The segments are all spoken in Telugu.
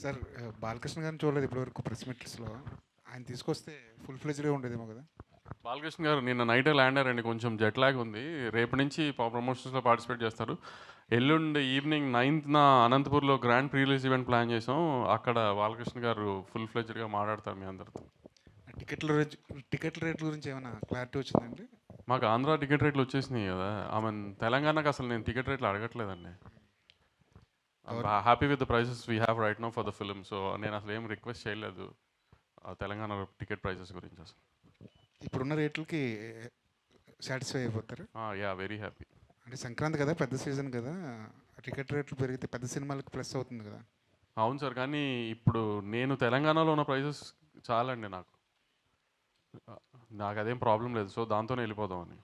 సార్ బాలకృష్ణ గారిని చూడలేదు ఇప్పటివరకు ప్రెస్ మీట్స్లో. ఆయన తీసుకొస్తే ఫుల్ ఫ్లెజ్డ్గా ఉండేదేమో కదా. బాలకృష్ణ గారు నిన్న నైటే ల్యాండ్ అయ్యారండి, కొంచెం జెట్ లాగ్ ఉంది. రేపు నుంచి ప్రమోషన్స్లో పార్టిసిపేట్ చేస్తారు. ఎల్లుండి ఈవినింగ్ 9th అనంతపూర్లో grand pre release event plan చేసాం. అక్కడ బాలకృష్ణ గారు ఫుల్ ఫ్లెజ్డ్గా మాట్లాడతారు మీ అందరితో. టికెట్ల రేట్ల గురించి ఏమైనా క్లారిటీ వచ్చిందండి? మాకు ఆంధ్ర టికెట్ రేట్లు వచ్చేసినాయి కదా. తెలంగాణకు అసలు నేను టికెట్ రేట్లు అడగట్లేదండి. Happy with the prices we have right now for the film. So నేను అసలు ఏం రిక్వెస్ట్ చేయలేదు తెలంగాణ టికెట్ ప్రైసెస్ గురించి. అసలు ఇప్పుడున్న రేట్లకి సాటిస్ఫై అయిపోతారు? Yeah, very happy. అంటే సంక్రాంతి కదా, పెద్ద సీజన్ కదా, టికెట్ రేట్లు పెరిగితే పెద్ద సినిమాలకు ప్లస్ అవుతుంది కదా. అవును సార్, కానీ ఇప్పుడు నేను తెలంగాణలో ఉన్న ప్రైసెస్ చాలండి నాకు అదేం ప్రాబ్లం లేదు. సో దాంతోనే వెళ్ళిపోదామని.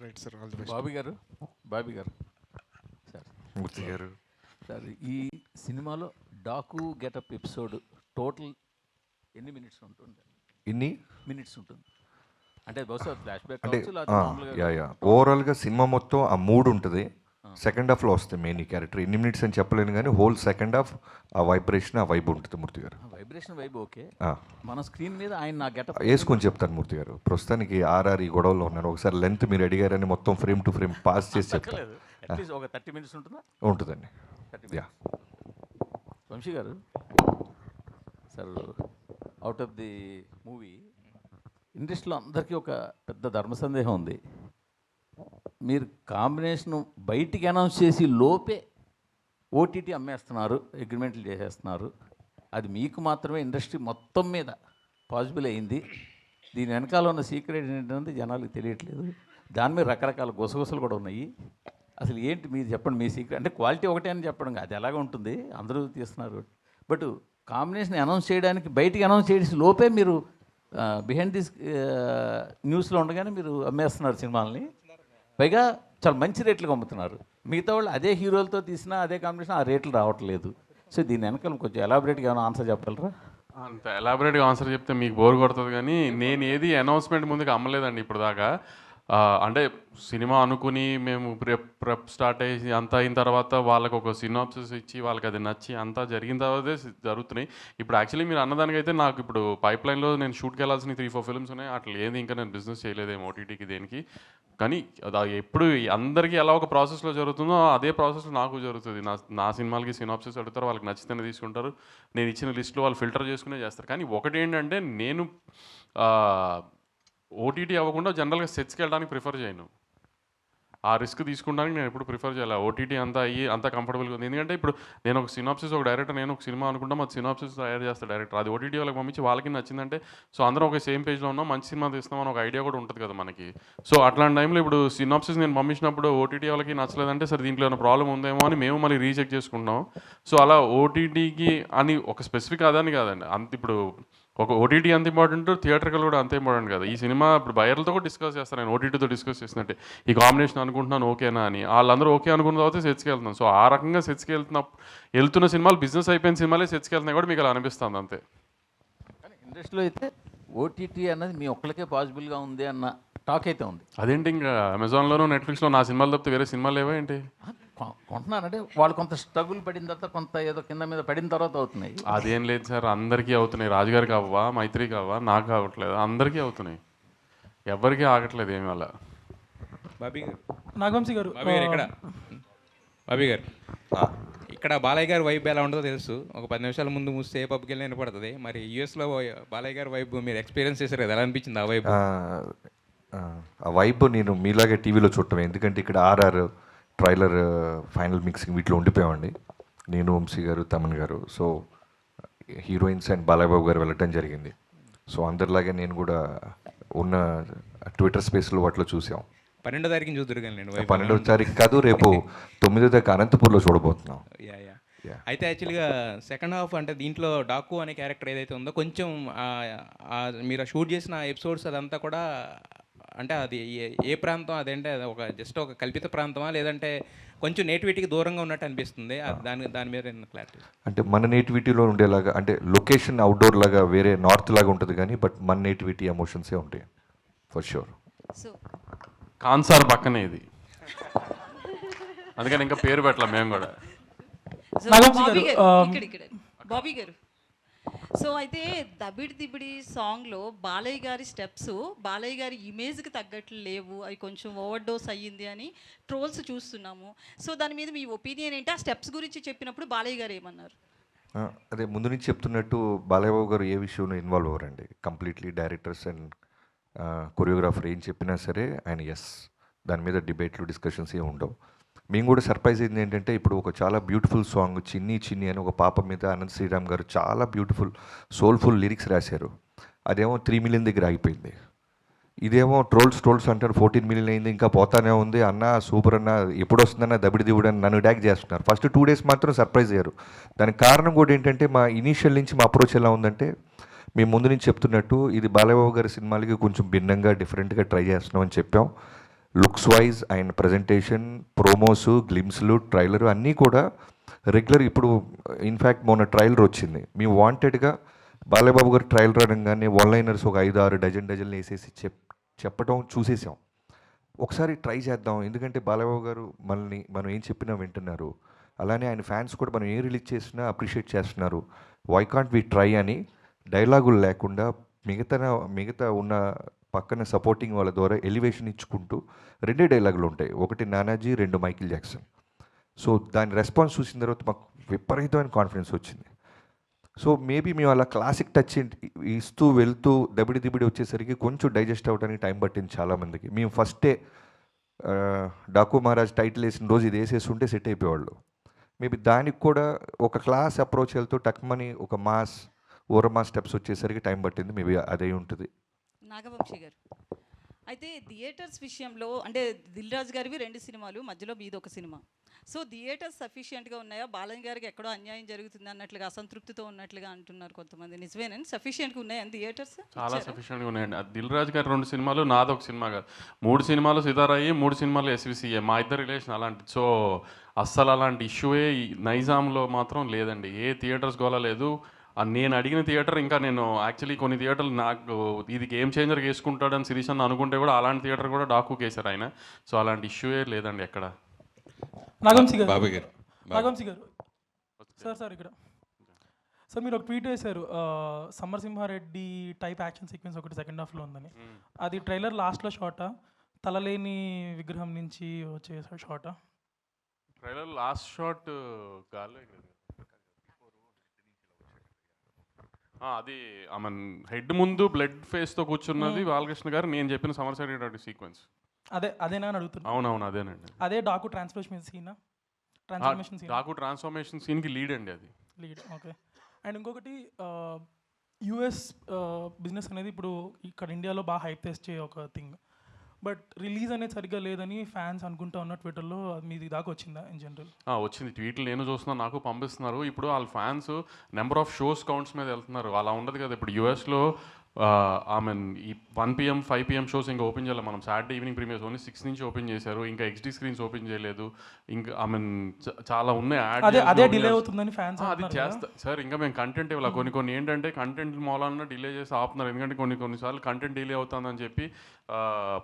Right sir, all the best. Bobby గారు సార్, మూర్తి గారు సార్, ఈ సినిమాలో డాకు గెటప్ ఎపిసోడ్ టోటల్ ఎన్ని మినిట్స్ ఉంటుంది? ఇన్ని మినిట్స్ ఉంటుంది అంటే బహుశా ఫ్లాష్ బ్యాక్ అంటే కావచ్చు. ఓవరాల్గా సినిమా మొత్తం ఆ మూడు ఉంటుంది. సెకండ్ హాఫ్లో వస్తుంది మెయిన్ ఈ క్యారెక్టర్. ఎన్ని మినిట్స్ అని చెప్పలేను, కానీ హోల్ సెకండ్ హాఫ్ ఆ వైబ్రేషన్, ఆ వైబ్ ఉంటుంది మూర్తి గారు. Vibration vibe okay. మన స్క్రీన్ మీద ఆయన నా గెటప్ వేసుకొని చెప్తాను మూర్తి గారు. ప్రస్తుతానికి ఆర్ఆర్ ఈ గొడవలో ఉన్నారు. ఒకసారి లెంత్ మీరు అడిగారని మొత్తం ఫ్రేమ్ టు ఫ్రేమ్ పాస్ చేసి చెప్తాను. అట్లీస్ట్ ఒక 30 minutes ఉంటుందా? ఉంటుందండి. యా వంశీ గారు sir, out of the movie ఇండస్ట్రీలో అందరికీ ఒక పెద్ద ధర్మ సందేహం ఉంది. మీరు కాంబినేషన్ బయటికి అనౌన్స్ చేసి లోపే ఓటీటీ అమ్మేస్తున్నారు, అగ్రిమెంట్లు చేసేస్తున్నారు. అది మీకు మాత్రమే ఇండస్ట్రీ మొత్తం మీద పాసిబుల్ అయింది. దీని వెనకాల ఉన్న సీక్రెట్ ఏంటంటే జనాలకు తెలియట్లేదు. దాని మీద రకరకాల గుసగుసలు కూడా ఉన్నాయి. అసలు ఏంటి మీరు చెప్పండి, మీ సీక్రెట్. అంటే క్వాలిటీ ఒకటే అని చెప్పడం, అది ఎలాగ ఉంటుంది, అందరూ తీస్తున్నారు. బట్ కాంబినేషన్ అనౌన్స్ చేయడానికి బయటికి అనౌన్స్ చేసి లోపే మీరు బిహైండ్ దిస్ న్యూస్లో ఉండగానే మీరు అమ్మేస్తున్నారు సినిమాలని. పైగా చాలా మంచి రేట్లకు అమ్ముతున్నారు. మిగతా వాళ్ళు అదే హీరోలతో తీసినా అదే కాంబినేషన్ ఆ రేట్లు రావట్లేదు. సో దీని వెనకాల కొంచెం ఎలాబరేట్గా ఏమైనా ఆన్సర్ చెప్పగలరా? అంత ఎలాబరేట్గా ఆన్సర్ చెప్తే మీకు బోర్ కొడుతుంది, కానీ నేను ఏది అనౌన్స్మెంట్ ముందుకు అమ్మలేదండి ఇప్పుడు దాకా. అంటే సినిమా అనుకుని మేము ప్రెప్ స్టార్ట్ అయ్యి అంతా అయిన తర్వాత వాళ్ళకి ఒక సినాప్సిస్ ఇచ్చి వాళ్ళకి అది నచ్చి అంతా జరిగిన తర్వాతే జరుగుతున్నాయి. ఇప్పుడు యాక్చువల్లీ మీరు అన్నదానికైతే నాకు ఇప్పుడు పైప్ లైన్లో నేను షూట్కి వెళ్ళాల్సిన 3-4 ఫిల్మ్స్ ఉన్నాయి. అట్లా ఏది ఇంకా నేను బిజినెస్ చేయలేదేమో ఓటీటీకి దేనికి. కానీ అది ఎప్పుడు అందరికీ ఎలా ఒక ప్రాసెస్లో జరుగుతుందో అదే ప్రాసెస్లో నాకు జరుగుతుంది. నా సినిమాలకి సినాప్సిస్ అడుగుతారు, వాళ్ళకి నచ్చితేనే తీసుకుంటారు. నేను ఇచ్చిన లిస్టులో వాళ్ళు ఫిల్టర్ చేసుకునే చేస్తారు. కానీ ఒకటి ఏంటంటే, నేను ఓటీటీ అవ్వకుండా జనరల్గా సెట్స్కి వెళ్ళడానికి ప్రిఫర్ చేయను. ఆ రిస్క్ తీసుకోవడానికి నేను ఎప్పుడు ప్రిఫర్ చేయాలి. ఓటీటీ అంతా అయ్యి అంతా కంఫర్టబుల్గా ఉంది. ఎందుకంటే ఇప్పుడు నేను ఒక సినాప్సిస్, ఒక డైరెక్టర్, నేను ఒక సినిమా అనుకుంటాం, అది సినాప్సిస్ తయారు చేస్తాను డైరెక్టర్. అది ఓటీటీ వాళ్ళకి పంపించి వాళ్ళకి నచ్చిందంటే సో అందరం ఒక సేమ్ పేజ్లో ఉన్నాం, మంచి సినిమా తీస్తామని ఒక ఐడియా కూడా ఉంటుంది కదా మనకి. సో అట్లాంటి టైంలో ఇప్పుడు సినాప్సిస్ నేను పంపించినప్పుడు ఓటీటీ వాళ్ళకి నచ్చలేదంటే సరే దీంట్లో ఏమైనా ప్రాబ్లం ఉందేమో అని మేము మళ్ళీ రీచెక్ చేసుకుంటాం. సో అలా ఓటీటీకి అని ఒక స్పెసిఫిక్ అదని కాదండి. అంత ఇప్పుడు ఒక ఓటీటీ అంత ఇంపార్టెంట్, థియేటర్కల్ కూడా అంత ఇంపార్టెంట్ కదా. ఈ సినిమా ఇప్పుడు బయర్లతో కూడా డిస్కస్ చేస్తాను నేను, ఓటీటీతో డిస్కస్ చేసినట్టే ఈ కాంబినేషన్ అనుకుంటున్నాను ఓకేనా అని. వాళ్ళందరూ ఓకే అనుకున్న తర్వాత సెట్స్కి వెళ్తున్నాను. సో ఆ రకంగా సెట్స్కి వెళ్తున్న సినిమాలు బిజినెస్ అయిపోయిన సినిమాలే సెట్స్కి వెళ్తున్నాయి కూడా మీకు అలా అనిపిస్తుంది అంతే. కానీ ఇండస్ట్రీలో అయితే ఓటీటీ అన్నది మీ ఒక్కరికే పాసిబుల్గా ఉంది అన్న టాక్ అయితే ఉంది. అదేంటి, ఇంకా అమెజాన్లోనూ నెట్ఫ్లిక్స్లో నా సినిమాలు తప్పితే వేరే సినిమాలు లేవా ఏంటి? కొంటున్నారంటే వాళ్ళు కొంత స్ట్రగుల్ పడిన తర్వాత, కొంత ఏదో కింద మీద పడిన తర్వాత అవుతున్నాయి. అదేం లేదు సార్, అందరికీ అవుతున్నాయి. రాజుగారికి అవ్వా, మైత్రికి అవ్వా, నాకు అవ్వట్లేదు, అందరికీ అవుతున్నాయి. ఎవరికీ ఆగట్లేదు ఏమి అలా. బాబీ గారు, నాగవంశీ గారు, బాబీ గారు ఇక్కడ బాలయ్య గారి వైబ్ ఎలా ఉంటుందో తెలుసు. ఒక 10 నిమిషాల ముందు మూస్తే ఏ పబ్కి వెళ్ళినా వినపడుతుంది. మరి యూఎస్లో బాలయ్య గారి వైబ్ మీరు ఎక్స్పీరియన్స్ చేశారు కదా, ఎలా అనిపించింది ఆ వైబ్? ఆ వైబ్ నేను మీలాగే టీవీలో చూడటమే. ఎందుకంటే ఇక్కడ ఆర్ఆర్ ట్రైలర్, ఫైనల్ మిక్సింగ్ వీటిలో ఉండిపోయామండి నేను, వంశీ గారు, తమన్ గారు. So heroines and Balayya Babu గారు వెళ్ళటం జరిగింది. సో అందరిలాగే నేను కూడా ఉన్న ట్విట్టర్ స్పేస్లో వాటిలో చూసాం. 12వ తారీఖుని చూద్దరు కానీ నేను 12వ తారీఖు కాదు, రేపు 9వ తారీఖు అనంతపూర్లో చూడబోతున్నాం. అయితే యాక్చువల్గా సెకండ్ హాఫ్ అంటే దీంట్లో డాకు అనే క్యారెక్టర్ ఏదైతే ఉందో కొంచెం మీరు షూట్ చేసిన ఎపిసోడ్స్ అదంతా కూడా అంటే అది ఏ ప్రాంతం అదంటే అది ఒక జస్ట్ ఒక కల్పిత ప్రాంతమా, లేదంటే కొంచెం నేటివిటీకి దూరంగా ఉన్నట్టు అనిపిస్తుంది? దాని మీద క్లారిటీ. అంటే మన నేటివిటీలో ఉండేలాగా, అంటే లొకేషన్ అవుట్డోర్ లాగా వేరే నార్త్ లాగా ఉంటుంది కానీ బట్ మన నేటివిటీ ఎమోషన్సే ఉంటాయి ఫర్ షూర్. కాన్సార్ పక్కనే ఇది, అందుకని ఇంకా పేరు పెట్టలే మేము కూడా. నాగవంశీ గారు, బాబీ గారు సో అయితే దబిడి దిబిడి సాంగ్లో బాలయ్య గారి స్టెప్స్ బాలయ్య గారి ఇమేజ్కి తగ్గట్లు లేవు, అవి కొంచెం ఓవర్ డోస్ అయ్యింది అని ట్రోల్స్ చూస్తున్నాము. సో దాని మీద మీ ఒపీనియన్ ఏంటి? ఆ స్టెప్స్ గురించి చెప్పినప్పుడు బాలయ్య గారు ఏమన్నారు? అదే ముందు నుంచి చెప్తున్నట్టు బాలయ్య బాబు గారు ఏ విషయంలో ఇన్వాల్వ్ అవ్వరండి. కంప్లీట్లీ డైరెక్టర్స్ అండ్ కొరియోగ్రాఫర్ ఏం చెప్పినా సరే ఆయన ఎస్, దాని మీద డిబేట్లు డిస్కషన్స్ ఏమి ఉండవు. మేము కూడా సర్ప్రైజ్ అయింది ఏంటంటే, ఇప్పుడు ఒక చాలా బ్యూటిఫుల్ సాంగ్ చిన్ని చిన్ని అని ఒక పాప మీద అనంత్ శ్రీరామ్ గారు చాలా బ్యూటిఫుల్ సోల్ఫుల్ లిరిక్స్ రాశారు. అదేమో 3 మిలియన్ దగ్గర ఆగిపోయింది. ఇదేమో ట్రోల్స్ అంటారు 14 మిలియన్ అయింది, ఇంకా పోతానే ఉంది అన్న, సూపర్ అన్న, ఎప్పుడు వస్తుందన్న దబిడి దివుడు అని నన్ను ట్యాగ్ చేస్తున్నారు. ఫస్ట్ 2 డేస్ మాత్రం సర్ప్రైజ్ అయ్యారు. దానికి కారణం కూడా ఏంటంటే, మా ఇనీషియల్ నుంచి మా అప్రోచ్ ఎలా ఉందంటే, మేము ముందు నుంచి చెప్తున్నట్టు ఇది బాలయ్యబాబు గారి సినిమాలకి కొంచెం భిన్నంగా డిఫరెంట్గా ట్రై చేస్తున్నామని చెప్పాం. Looks wise and presentation, promos, గ్లిమ్స్లు, ట్రైలర్ అన్నీ కూడా రెగ్యులర్. ఇప్పుడు ఇన్ఫ్యాక్ట్ మొన్న ట్రైలర్ వచ్చింది. మేము వాంటెడ్గా బాలయ్యబాబు గారు ట్రైలర్ అనగానే వన్లైనర్స్ ఒక 5-6 డజన్లు వేసేసి చెప్పడం చూసేసాం. ఒకసారి ట్రై చేద్దాం, ఎందుకంటే బాలయ్యబాబు గారు మనం ఏం చెప్పినా వింటున్నారు, అలానే ఆయన ఫ్యాన్స్ కూడా మనం ఏం రిలీజ్ చేసినా అప్రిషియేట్ చేస్తున్నారు. వై కాంట్ వి ట్రై అని డైలాగులు లేకుండా మిగతా ఉన్న పక్కన సపోర్టింగ్ వాళ్ళ ద్వారా ఎలివేషన్ ఇచ్చుకుంటూ 2 డైలాగులు ఉంటాయి, ఒకటి నానాజీ, 2 మైకిల్ జాక్సన్. సో దాని రెస్పాన్స్ చూసిన తర్వాత మాకు విపరీతమైన కాన్ఫిడెన్స్ వచ్చింది. సో మేబీ మేము అలా క్లాసిక్ టచ్ ఇస్తూ వెళ్తూ దబిడి దిబిడి వచ్చేసరికి కొంచెం డైజెస్ట్ అవ్వడానికి టైం పట్టింది చాలామందికి. మేము ఫస్టే డాకు మహారాజ్ టైటిల్ వేసిన రోజు ఇది వేసేసి ఉంటే సెట్ అయిపోయేవాళ్ళు. మేబీ దానికి కూడా ఒక క్లాస్ అప్రోచ్ వెళ్తూ టక్మని ఒక మాస్ స్టెప్స్ వచ్చేసరికి టైం పట్టింది. మేబీ అదే ఉంటుంది. నాగవంశీ గారు, అయితే థియేటర్స్ విషయంలో అంటే దిల్ రాజు గారివి 2 సినిమాలు, మధ్యలో మీది ఒక సినిమా. సో థియేటర్స్ సఫిషియెంట్గా ఉన్నాయా? బాలయ్య గారికి ఎక్కడో అన్యాయం జరుగుతుంది అన్నట్లుగా, అసంతృప్తితో ఉన్నట్లుగా అంటున్నారు కొంతమంది. నిజమేనండి? సఫిషియెంట్గా ఉన్నాయని థియేటర్స్? చాలా సఫిషియెంట్గా ఉన్నాయండి. దిల్ రాజు గారి 2 సినిమాలు, నాదొక సినిమా కాదు, 3 సినిమాలు సితారాయి, 3 సినిమాలు ఎస్విసిఏ. మా ఇద్దరు రిలేషన్ అలాంటి. సో అస్సలు అలాంటి ఇష్యూయే నైజాంలో మాత్రం లేదండి. ఏ థియేటర్స్ గోలా లేదు. నేను అడిగిన థియేటర్, ఇంకా నేను యాక్చువల్లీ కొన్ని థియేటర్లు నాకు ఇది గేమ్ చేంజర్ వేసుకుంటాడని సిరీస్ అని అనుకుంటే కూడా అలాంటి థియేటర్ కూడా డాకుకి వేశారు ఆయన. సో అలాంటి ఇష్యూయే లేదండి ఎక్కడ. నాగవంశీ గారు, బాబు గారు, నాగవంశీ గారు సార్ ఇక్కడ సార్ మీరు ఒక ట్వీట్ వేశారు, సమరసింహారెడ్డి టైప్ యాక్షన్ సీక్వెన్స్ ఒకటి సెకండ్ హాఫ్లో ఉందని. అది ట్రైలర్ లాస్ట్లో షార్టా, తలలేని విగ్రహం నుంచి వచ్చే షార్టా? ట్రైలర్ లాస్ట్ షాట్ గాల్లో అది ఆమె హెడ్ ముందు బ్లడ్ ఫేస్తో కూర్చున్నది బాలకృష్ణ గారు. నేను చెప్పిన సమరసింహారెడ్డి సీక్వెన్స్ అదేనా అని అడుగుతున్నా. అవునవును అదేనండి. అదే Daku transformation scene, Daku transformation సీన్కి లీడ్ అండి అది. Lead, okay. అండ్ ఇంకొకటి, యుఎస్ బిజినెస్ అనేది ఇప్పుడు ఇక్కడ ఇండియాలో బాగా హైప్ తెచ్చే ఒక థింగ్. బట్ రిలీజ్ అనేది సరిగ్గా లేదని ఫ్యాన్స్ అనుకుంటా ఉన్న ట్విట్టర్లో. మీది దాకా వచ్చిందా ఇన్ జనరల్? వచ్చింది, ట్వీట్లు నేను చూస్తున్నా, నాకు పంపిస్తున్నారు. ఇప్పుడు వాళ్ళ fans number of shows counts మీద వెళ్తున్నారు. అలా ఉండదు కదా. ఇప్పుడు యూఎస్లో ఈ 1 PM 5 PM షోస్ ఇంకా ఓపెన్ చేయాలి. మనం సాటర్డే ఈవినింగ్ ప్రీమియర్స్ ఓన్లీ 6 నుంచి ఓపెన్ చేశారు. ఇంకా XD స్క్రీన్స్ ఓపెన్ చేయలేదు. ఇంకా చాలా ఉన్నాయి. అదే డిలే అవుతుందని ఫ్యాన్స్ అది చేస్తా సార్. ఇంకా మేము కంటెంట్ ఇవ్వాలి. కొన్ని ఏంటంటే కంటెంట్ మూలన డిలే చేసి ఆపుతున్నారు. ఎందుకంటే కొన్నిసార్లు కంటెంట్ డిలే అవుతుందని చెప్పి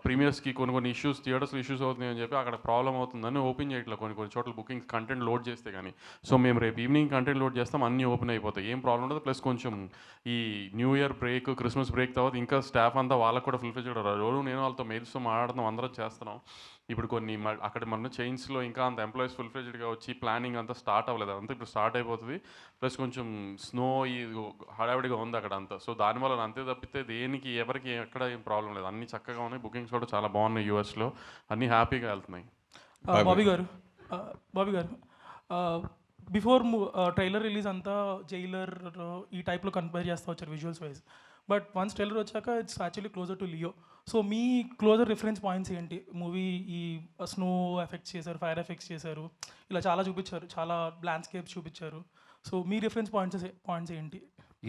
ప్రీమియర్స్కి కొన్ని ఇష్యూస్, థియేటర్స్లో ఇష్యూస్ అవుతున్నాయి అని చెప్పి అక్కడ ప్రాబ్లం అవుతుందని ఓపెన్ చేయట్లేదు కొన్ని చోట్ల బుకింగ్స్ కంటెంట్ లోడ్ చేస్తే కానీ. సో మేము రేపు ఈవినింగ్ కంటెంట్ లోడ్ చేస్తాం, అన్నీ ఓపెన్ అయిపోతాయి, ఏం ప్రాబ్లం ఉండదు. ప్లస్ కొంచెం ఈ new year break, Christmas break తర్వాత ఇంకా స్టాఫ్ అంతా వాళ్ళకు కూడా ఫుల్ఫిల్ చేయడం. రోజు నేను వాళ్ళతో మెయిల్స్తో మాట్లాడుతున్నాం, అందరం చేస్తున్నాం. ఇప్పుడు కొన్ని అక్కడ మన చైన్స్లో ఇంకా అంత ఎంప్లాయీస్ ఫుల్ఫిల్డ్గా వచ్చి ప్లానింగ్ అంతా స్టార్ట్ అవ్వలేదు. అంతా ఇప్పుడు స్టార్ట్ అయిపోతుంది. ప్లస్ కొంచెం స్నో ఈ హడావిడిగా ఉంది అక్కడ అంతా. సో దానివల్ల అంతే తప్పితే దేనికి ఎవరికి ఎక్కడ ఏం ప్రాబ్లం లేదు. అన్నీ చక్కగా ఉన్నాయి. బుకింగ్స్ కూడా చాలా బాగున్నాయి యూఎస్లో. అన్నీ హ్యాపీగా వెళ్తున్నాయి. బాబీ గారు బిఫోర్ ట్రైలర్ రిలీజ్ అంతా జైలర్ ఈ టైప్లో కంపేర్ చేస్తూ వచ్చారు visuals wise. But once trailer వచ్చాక it's actually closer to Leo. సో మీ క్లోజర్ రిఫరెన్స్ పాయింట్స్ ఏంటి? మూవీ ఈ స్నో ఎఫెక్ట్స్ చేశారు, ఫైర్ ఎఫెక్ట్స్ చేశారు, ఇలా చాలా చూపించారు, చాలా ల్యాండ్స్కేప్స్ చూపించారు. సో మీ రిఫరెన్స్ పాయింట్స్ ఏంటి?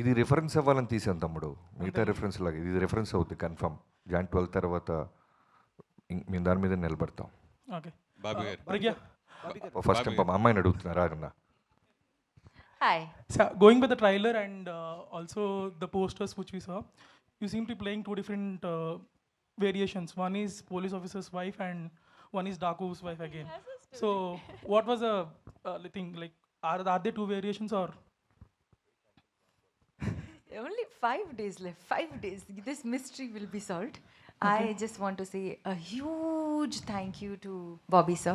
ఇది రిఫరెన్స్ అవ్వాలని తీసాను తమ్ముడు. మిగతా రిఫరెన్స్ లాగా ఇది రిఫరెన్స్ అవుతుంది కన్ఫర్మ్. Jan 12 తర్వాత మేము దాని మీద నిలబడతాం. ఓకే బాబు గారు, ఫస్ట్ అమ్మాయిని అడుగుతున్నారా అన్న? Hi. So, going by the trailer and also the posters which we saw, you seem to be playing 2 different variations. One is police officer's wife and one is Daku's wife again. So, what was the thing? Like, are there 2 variations or? Only 5 days left. 5 days. This mystery will be solved. I just want to say a huge thank you to Bobby sir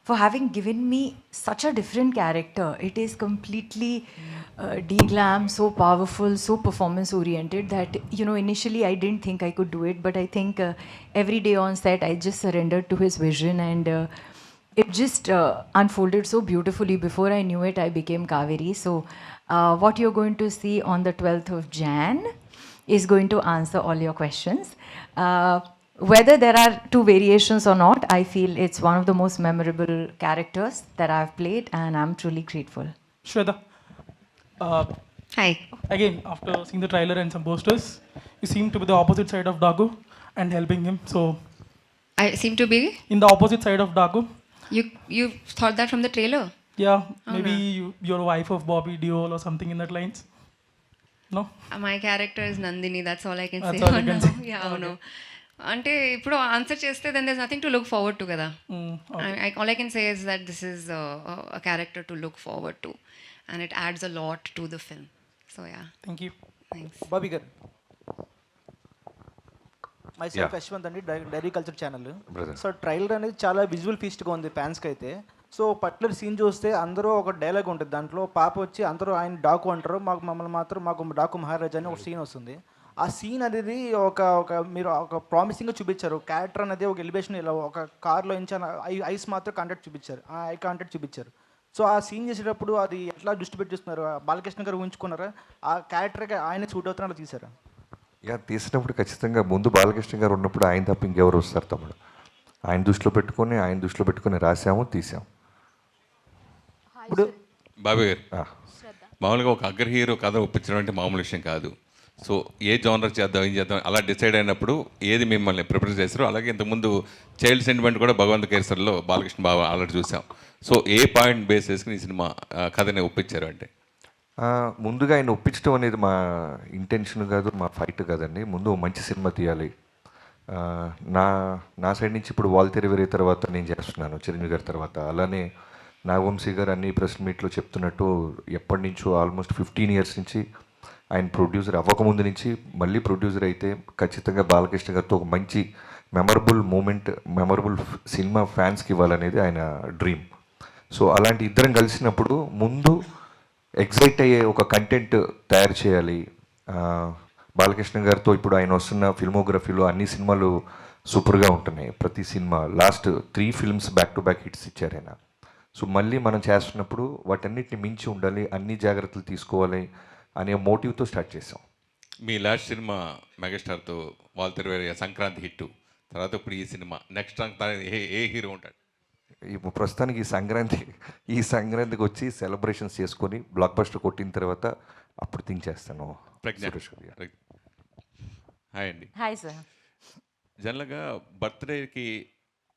for having given me such a different character. It is completely de-glam, so powerful, so performance oriented that, you know, initially I didn't think I could do it, but I think every day on set I just surrendered to his vision, and it just unfolded so beautifully. Before I knew it, I became Kaveri. So what you're going to see on the 12th of Jan is going to answer all your questions. Whether there are 2 variations or not, I feel it's one of the most memorable characters that I've played, and I'm truly grateful. Shweta. Hi. Again, after seeing the trailer and some posters, you seem to be the opposite side of Dagu and helping him. So, I seem to be. in the opposite side of Dagu, You thought that from the trailer? yeah, Oh, maybe no. you're a wife of Bobby Deol or something in that lines. No? My character is Nandini. That's all I can That's say. all you can no. say. Yeah, Okay. no. అంటే ఇప్పుడు ఆన్సర్ చేస్తే then there's nothing to look forward to కదా. All I can say is that this is a character to look forward to and it adds a lot to the film. So yeah, Thank you. Thanks. Bobby గారు, మై సెల్ఫ్ Yeah. యశ్వంత్ అండి, diary culture channel. Brother. So trailer అనేది చాలా విజువల్ ఫీస్ట్గా ఉంది ఫ్యాన్స్కి అయితే. సో పర్టికులర్ సీన్ చూస్తే అందరూ ఒక డైలాగ్ ఉంటుంది దాంట్లో. పాప వచ్చి అందరూ ఆయన డాకు అంటారు, మమ్మల్ని మాత్రం మాకు డాకు మహారాజా అని ఒక సీన్ వస్తుంది. ఆ సీన్ అనేది ఒక మీరు ఒక ప్రామిసింగ్గా చూపించారు. క్యారెక్టర్ అనేది ఒక ఎలివేషన్, ఇలా ఒక కార్లో నుంచి ఐస్ మాత్రం కాంటాక్ట్ చూపించారు, ఆ ఐ కాంటాక్ట్ చూపించారు. సో ఆ సీన్ చేసేటప్పుడు అది ఎట్లా దృష్టి పెట్టిస్తున్నారు? బాలకృష్ణ గారు ఊహించుకున్నారా? ఆ క్యారెక్టర్కి ఆయన సూట్ అవుతున్నట్టు తీశారా? ఇక తీసినప్పుడు ఖచ్చితంగా ముందు బాలకృష్ణ గారు ఉన్నప్పుడు ఆయన తప్ప ఇంకెవరు వస్తారు తమ్ముడు. ఆయన దృష్టిలో పెట్టుకొని రాసాము, తీసాము. ఇప్పుడు బాబీ గారు, ఆ, మామూలుగా ఒక అగ్ర హీరో కథ ఒప్పించడం అంటే మామూలు విషయం కాదు. సో ఏ జానర్ చేద్దాం, ఏం చేద్దాం అలా డిసైడ్ అయినప్పుడు ఏది మిమ్మల్ని ప్రిపేర్ చేశారు? అలాగే ఇంతకుముందు చైల్డ్ సెంటిమెంట్ కూడా భగవంత్ కేసర్లో బాలకృష్ణ బాబు ఆల్రెడీ చూసాం. సో ఏ పాయింట్ బేస్ చేసుకుని ఈ సినిమా కథని ఒప్పించారు అంటే? ముందుగా ఆయన ఒప్పించడం అనేది మా ఇంటెన్షన్ కాదు, మా ఫైట్ కాదండి. ముందు మంచి సినిమా తీయాలి. నా సైడ్ నుంచి ఇప్పుడు వాల్తేరు వేరే తర్వాత నేను చేస్తున్నాను చిరంజీవి గారి తర్వాత. అలానే నాగవంశీ గారు అన్ని ప్రెస్ మీట్లో చెప్తున్నట్టు ఎప్పటి నుంచో ఆల్మోస్ట్ 15 years నుంచి ఆయన ప్రొడ్యూసర్ అవ్వకముందు నుంచి మళ్ళీ ప్రొడ్యూసర్ అయితే ఖచ్చితంగా బాలకృష్ణ గారితో ఒక మంచి మెమరబుల్ మూమెంట్, మెమరబుల్ సినిమా ఫ్యాన్స్కి ఇవ్వాలనేది ఆయన డ్రీమ్. సో అలాంటి ఇద్దరం కలిసినప్పుడు ముందు ఎగ్జైట్ అయ్యే ఒక కంటెంట్ తయారు చేయాలి. బాలకృష్ణ గారితో ఇప్పుడు ఆయన వస్తున్న ఫిల్మోగ్రఫీలో అన్ని సినిమాలు సూపర్గా ఉంటున్నాయి. ప్రతి cinema last 3 films back to back hits ఇచ్చారు ఆయన. సో మళ్ళీ మనం చేస్తున్నప్పుడు వాటన్నిటిని మించి ఉండాలి, అన్ని జాగ్రత్తలు తీసుకోవాలి అనే మోటివ్తో స్టార్ట్ చేసాం. మీ లాస్ట్ సినిమా మెగాస్టార్తో వాల్తేరు వేరే సంక్రాంతి హిట్ తర్వాత ఇప్పుడు ఈ సినిమా నెక్స్ట్ ఏ హీరో ఉంటాడు? ఇప్పుడు ప్రస్తుతానికి ఈ సంక్రాంతికి వచ్చి సెలబ్రేషన్స్ చేసుకొని బ్లాక్ బస్టర్ కొట్టిన తర్వాత అప్పుడు థింక్ చేస్తాను. ప్రజ్ఞ. సురేష్ గారు. హాయ్ అండి. Hi, sir. జనరల్గా బర్త్డేకి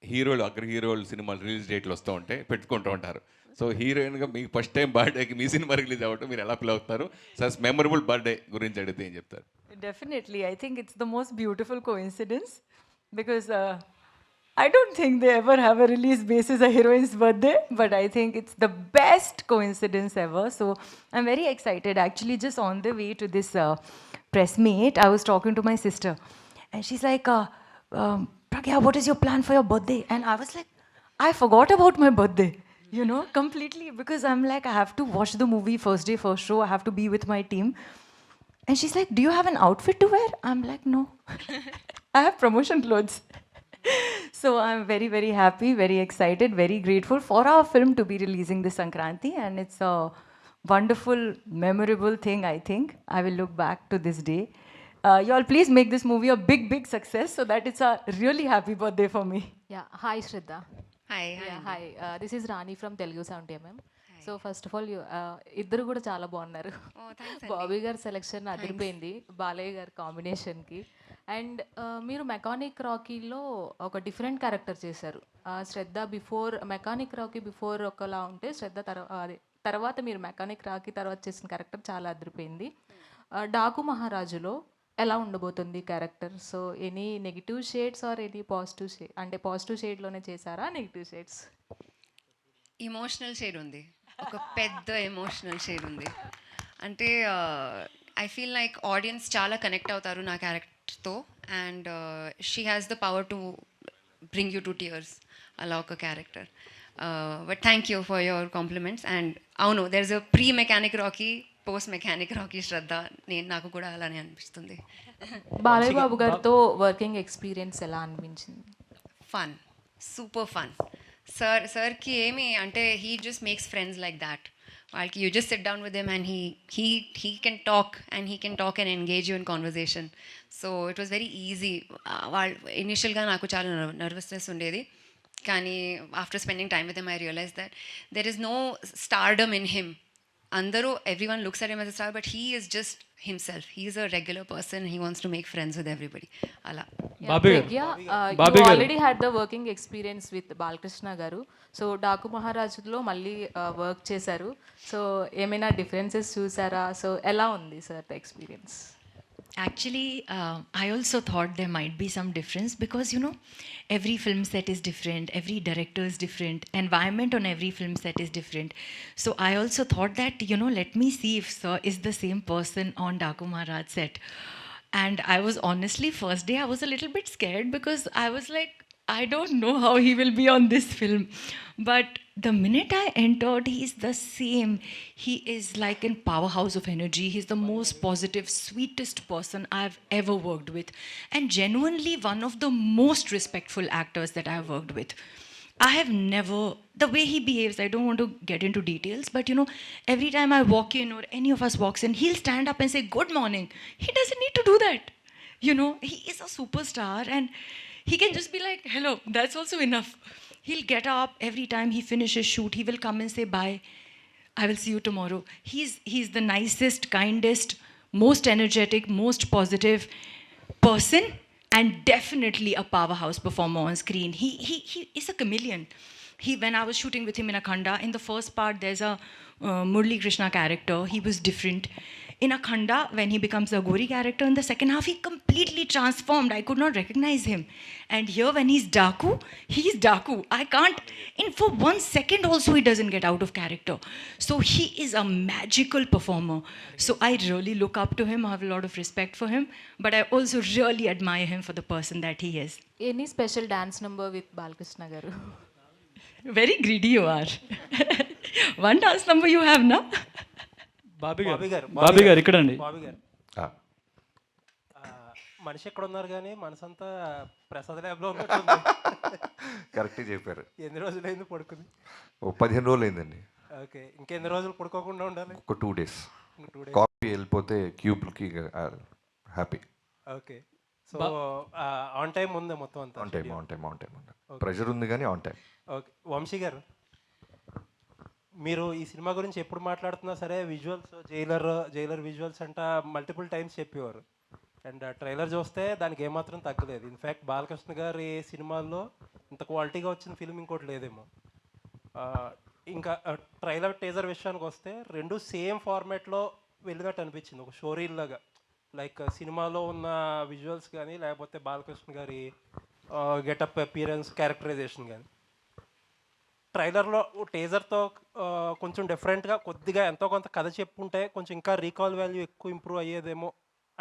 హీరోలు అగ్ర హీరోలు సినిమాలు రిలీజ్ డేట్లు వస్తూ ఉంటే పెట్టుకుంటూ ఉంటారు. సో హీరోయిన్గా మీకు ఫస్ట్ టైం బర్త్డేకి మీ సినిమా రిలీజ్ అవ్వటం మీరు ఎలా ఫీల్ అవుతున్నారు? సస్ మెమరబుల్ బర్త్డే గురించి అడిగితే ఏం చెప్తారు? Definitely. I think it's the most beautiful coincidence because I don't think they ever have a release basis a heroine's birthday, but I think it's the best coincidence ever. So I'm very excited. Actually, just on the way to this press meet, I was talking to my sister and she's like, Pragya, what is your plan for your birthday? And I was like, I forgot about my birthday, you know, completely, because I'm like, I have to watch the movie first day, first show. I have to be with my team. And she's like, do you have an outfit to wear? I'm like, no. I have promotion clothes. So I'm very, very happy, very excited, very grateful for our film to be releasing this Sankranti. And it's a wonderful, memorable thing, I think. I will look back to this day. You all please make this movie a big, big success so that it's a really happy birthday for me. Yeah, hi Shraddha. Hi. Yeah, hi. This is Rani from Telugu 70mm. So first of all, ఇద్దరు కూడా చాలా బాగున్నారు. బాబీ గారి సెలెక్షన్ అదిరిపోయింది, బాలయ్య గారి కాంబినేషన్కి. అండ్ మీరు మెకానిక్ రాకీలో ఒక డిఫరెంట్ క్యారెక్టర్ చేశారు. శ్రద్ధ మెకానిక్ రాకీ బిఫోర్ ఒకలా ఉంటే శ్రద్ధ తర్వాత మీరు మెకానిక్ రాకీ తర్వాత చేసిన క్యారెక్టర్ చాలా అదిరిపోయింది. డాకు మహారాజులో ఎలా ఉండబోతుంది character? So any negative shades or any positive shade, అంటే పాజిటివ్ షేడ్లోనే చేశారా, నెగిటివ్ షేడ్స్? ఎమోషనల్ షేడ్ ఉంది, ఒక పెద్ద ఎమోషనల్ షేడ్ ఉంది. అంటే ఐ ఫీల్ లైక్ ఆడియన్స్ చాలా కనెక్ట్ అవుతారు నా క్యారెక్టర్తో, and she has the power to bring you to tears అలా ఒక character. But thank you for your compliments. And అవును, there is a pre Mechanic Rocky, post Mechanic Rocky Shraddha. నాకు కూడా అలానే అనిపిస్తుంది. బాలయ్య బాబు గారితో వర్కింగ్ ఎక్స్పీరియన్స్ ఎలా అనిపించింది? Fun, super fun. సార్కి ఏమి అంటే he just makes friends like that. వాళ్ళకి you just sit down with him and he can talk and engage you in conversation. So it was very easy. వాళ్ళు ఇనిషియల్గా నాకు చాలా నర్వస్నెస్ ఉండేది, కానీ after spending time with him I realize that there is no stardom in him. అందరూ everyone looks at him as a star, but he is just himself. He is a regular person. He wants to make friends with everybody. Ala. You already had the working experience with Balakrishna garu. So Daku Maharajlo malli work chesaru. So emaina differences chusara? So ela undi sir the experience? Actually, I also thought there might be some difference because, you know, every film set is different, every director is different, environment on every film set is different. So I also thought that, you know, let me see if sir is the same person on Daku Maharaj set. And I was honestly, first day I was a little bit scared because I was like, I don't know how he will be on this film. But the minute I entered, he is the same. He is like a powerhouse of energy. He's the most positive, sweetest person I've ever worked with. And genuinely one of the most respectful actors that I've worked with. I have never, the way he behaves, I don't want to get into details, but you know, every time I walk in or any of us walks in, he'll stand up and say, good morning. He doesn't need to do that. You know, he is a superstar and he can just be like, hello, that's also enough. He'll get up every time he finishes shoot. He will come and say, bye, I will see you tomorrow. He's the nicest, kindest, most energetic, most positive person and definitely a powerhouse performer on screen. He is a chameleon. When I was shooting with him in Akhanda, in the first part, there's a Murli Krishna character. He was different. In Akhanda, when he becomes a Gori character, in the second half, he completely transformed. I could not recognize him. And here, when he's Daku, I can't, for 1 second also, he doesn't get out of character. So he is a magical performer. So I really look up to him. I have a lot of respect for him. But I also really admire him for the person that he is. Any special dance number with Balakrishna garu? Very greedy you are. One dance number you have, na? Bobby గారు ఇక్కడండి. బాబీ గారు మనిషి ఎక్కడ ఉన్నారు కానీ మనసంతా ప్రసాద్ ల్యాబ్లో ఉన్నట్టుంది. కరెక్ట్గా చెప్పారు. ఎన్ని రోజులు అయింది పడుకుంది? 15 రోజులు అయిందండి. ఓకే, ఇంకెన్ని రోజులు పడుకోకుండా ఉండాలి? ఒక 2 days. కాఫీ వెళ్ళిపోతే క్యూబ్కి happy. Okay, so on time ఉందా మొత్తం అంతా? ఆన్ టైం ప్రెషర్ ఉంది కానీ ఆన్ టైం. ఓకే, వంశీ గారు మీరు ఈ సినిమా గురించి ఎప్పుడు మాట్లాడుతున్నా సరే విజువల్స్, జైలర్ విజువల్స్ అంట మల్టిపుల్ టైమ్స్ చెప్పేవారు. అండ్ ట్రైలర్ చూస్తే దానికి ఏమాత్రం తగ్గలేదు. ఇన్ఫ్యాక్ట్ బాలకృష్ణ గారి సినిమాల్లో ఇంత క్వాలిటీగా వచ్చిన ఫిల్మ్ ఇంకోటి లేదేమో. ఇంకా ట్రైలర్ టీజర్ విషయానికి వస్తే రెండు సేమ్ ఫార్మాట్లో వెళ్ళినట్టు అనిపించింది, ఒక షోరీల్ లాగా. లైక్ సినిమాలో ఉన్న విజువల్స్ కానీ లేకపోతే బాలకృష్ణ గారి గెటప్ అపియరెన్స్, క్యారెక్టరైజేషన్ కానీ ట్రైలర్లో టీజర్తో కొంచెం డిఫరెంట్గా కొద్దిగా ఎంతో కొంత కథ చెప్పుంటే కొంచెం ఇంకా రీకాల్ వాల్యూ ఎక్కువ ఇంప్రూవ్ అయ్యేదేమో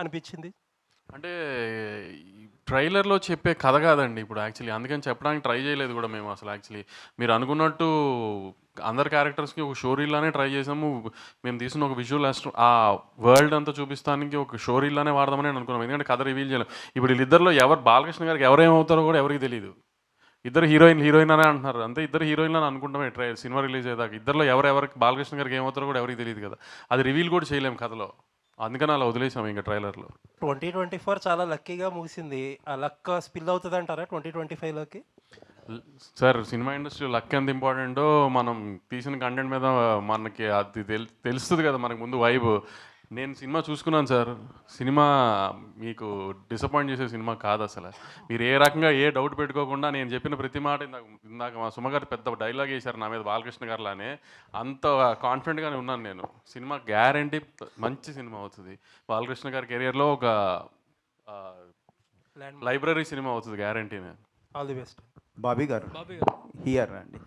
అనిపించింది. అంటే ట్రైలర్లో చెప్పే కథ కాదండి ఇప్పుడు యాక్చువల్లీ, అందుకని చెప్పడానికి ట్రై చేయలేదు కూడా మేము అసలు. యాక్చువల్లీ మీరు అనుకున్నట్టు అందరు క్యారెక్టర్స్కి ఒక షోరీలానే ట్రై చేసాము. మేము తీసిన ఒక విజువల్ ఆ వరల్డ్ అంతా చూపిస్తానికి ఒక షోరీలానే వాడదామని అనుకున్నాం, ఎందుకంటే కథ రివీల్ చేయలేం. ఇప్పుడు వీళ్ళిద్దరిలో బాలకృష్ణ గారికి ఎవరేమవుతారో కూడా ఎవరికి తెలియదు. ఇద్దరు హీరోయిన్ అనే అంటున్నారు, అంతే ఇద్దరు హీరోయిన్లు అని అనుకుంటామే సినిమా రిలీజ్ అయ్యేదాకా. ఇద్దరులో ఎవరికి బాలకృష్ణ గారికి ఏమవుతారో కూడా ఎవరికి తెలియదు కదా, అది రివీల్ కూడా చేయలేము కథలో, అందుకని అలా వదిలేసాము ఇంకా ట్రైలర్లో. 2024 చాలా లక్కీగా ముగిసింది. ఆ లక్ స్పిల్ అవుతుంది అంటారా 2025లోకి? సార్ సినిమా ఇండస్ట్రీ లక్ ఎంత ఇంపార్టెంటో మనం తీసిన కంటెంట్ మీద మనకి అది తెలుస్తుంది కదా మనకు ముందు వైబ్. నేను సినిమా చూసుకున్నాను సార్, సినిమా మీకు డిసప్పాయింట్ చేసే సినిమా కాదు అసలు. మీరు ఏ రకంగా ఏ డౌట్ పెట్టుకోకుండా నేను చెప్పిన ప్రతి మాట ఇందాక మా సుమ గారు పెద్ద డైలాగ్ వేశారు నా మీద బాలకృష్ణ గారులానే, అంత కాన్ఫిడెంట్గానే ఉన్నాను నేను. సినిమా గ్యారంటీ మంచి సినిమా అవుతుంది. బాలకృష్ణ గారి కెరియర్లో ఒక లైబ్రరీ సినిమా అవుతుంది గ్యారంటీనే. All the best. బాబీ గారు హియర్ అండి,